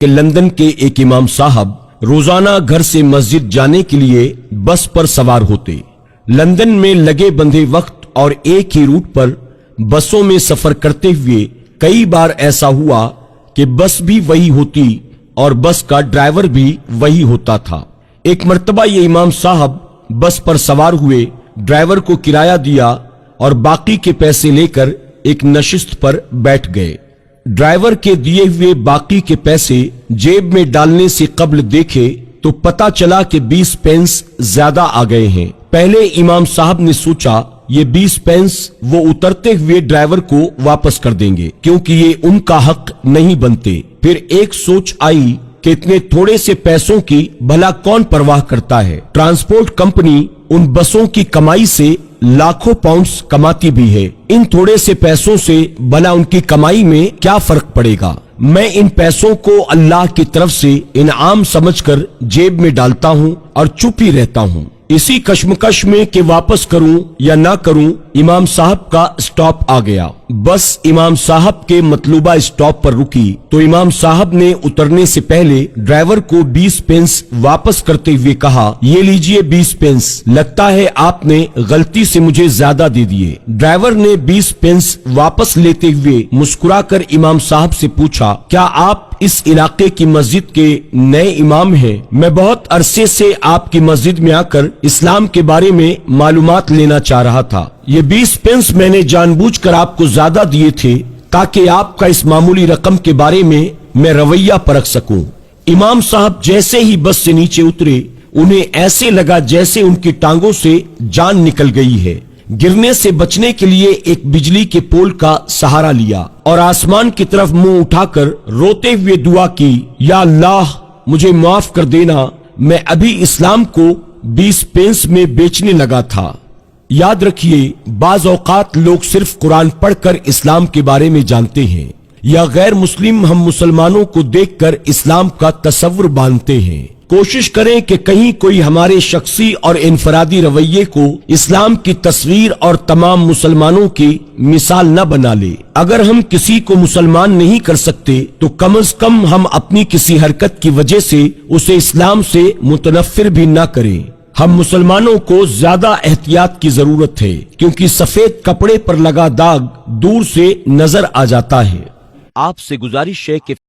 کہ لندن کے ایک امام صاحب روزانہ گھر سے مسجد جانے کے لیے بس پر سوار ہوتے۔ لندن میں لگے بندھے وقت اور ایک ہی روٹ پر بسوں میں سفر کرتے ہوئے کئی بار ایسا ہوا کہ بس بھی وہی ہوتی اور بس کا ڈرائیور بھی وہی ہوتا تھا۔ ایک مرتبہ یہ امام صاحب بس پر سوار ہوئے، ڈرائیور کو کرایہ دیا اور باقی کے پیسے لے کر ایک نشست پر بیٹھ گئے۔ ڈرائیور کے دیے ہوئے باقی کے پیسے جیب میں ڈالنے سے قبل دیکھے تو پتا چلا کہ 20 پینس زیادہ آ گئے ہیں۔ پہلے امام صاحب نے سوچا یہ 20 پینس وہ اترتے ہوئے ڈرائیور کو واپس کر دیں گے کیونکہ یہ ان کا حق نہیں بنتے۔ پھر ایک سوچ آئی کہ اتنے تھوڑے سے پیسوں کی بھلا کون پرواہ کرتا ہے، ٹرانسپورٹ کمپنی ان بسوں کی کمائی سے لاکھوں پاؤنڈز کماتی بھی ہے، ان تھوڑے سے پیسوں سے بھلا ان کی کمائی میں کیا فرق پڑے گا، میں ان پیسوں کو اللہ کی طرف سے انعام سمجھ کر جیب میں ڈالتا ہوں اور چپ ہی رہتا ہوں۔ اسی کشمکش میں کہ واپس کروں یا نہ کروں، امام صاحب کا اسٹاپ آ گیا۔ بس امام صاحب کے مطلوبہ اسٹاپ پر رکی تو امام صاحب نے اترنے سے پہلے ڈرائیور کو 20 پینس واپس کرتے ہوئے کہا، یہ لیجئے 20 پینس، لگتا ہے آپ نے غلطی سے مجھے زیادہ دے دیے۔ ڈرائیور نے 20 پینس واپس لیتے ہوئے مسکرا کر امام صاحب سے پوچھا، کیا آپ اس علاقے کی مسجد کے نئے امام ہیں؟ میں بہت عرصے سے آپ کی مسجد میں آ کر اسلام کے بارے میں معلومات لینا چاہ رہا تھا۔ یہ 20 پینس میں نے جان بوجھ کر آپ کو زیادہ دیے تھے تاکہ آپ کا اس معمولی رقم کے بارے میں رویہ پرکھ سکوں۔ امام صاحب جیسے ہی بس سے نیچے اترے انہیں ایسے لگا جیسے ان کی ٹانگوں سے جان نکل گئی ہے۔ گرنے سے بچنے کے لیے ایک بجلی کے پول کا سہارا لیا اور آسمان کی طرف منہ اٹھا کر روتے ہوئے دعا کی، یا اللہ مجھے معاف کر دینا، میں ابھی اسلام کو 20 پینس میں بیچنے لگا تھا۔ یاد رکھیے، بعض اوقات لوگ صرف قرآن پڑھ کر اسلام کے بارے میں جانتے ہیں یا غیر مسلم ہم مسلمانوں کو دیکھ کر اسلام کا تصور باندھتے ہیں۔ کوشش کریں کہ کہیں کوئی ہمارے شخصی اور انفرادی رویے کو اسلام کی تصویر اور تمام مسلمانوں کی مثال نہ بنا لے۔ اگر ہم کسی کو مسلمان نہیں کر سکتے تو کم از کم ہم اپنی کسی حرکت کی وجہ سے اسے اسلام سے متنفر بھی نہ کریں۔ ہم مسلمانوں کو زیادہ احتیاط کی ضرورت ہے کیونکہ سفید کپڑے پر لگا داغ دور سے نظر آ جاتا ہے۔ آپ سے گزارش ہے کہ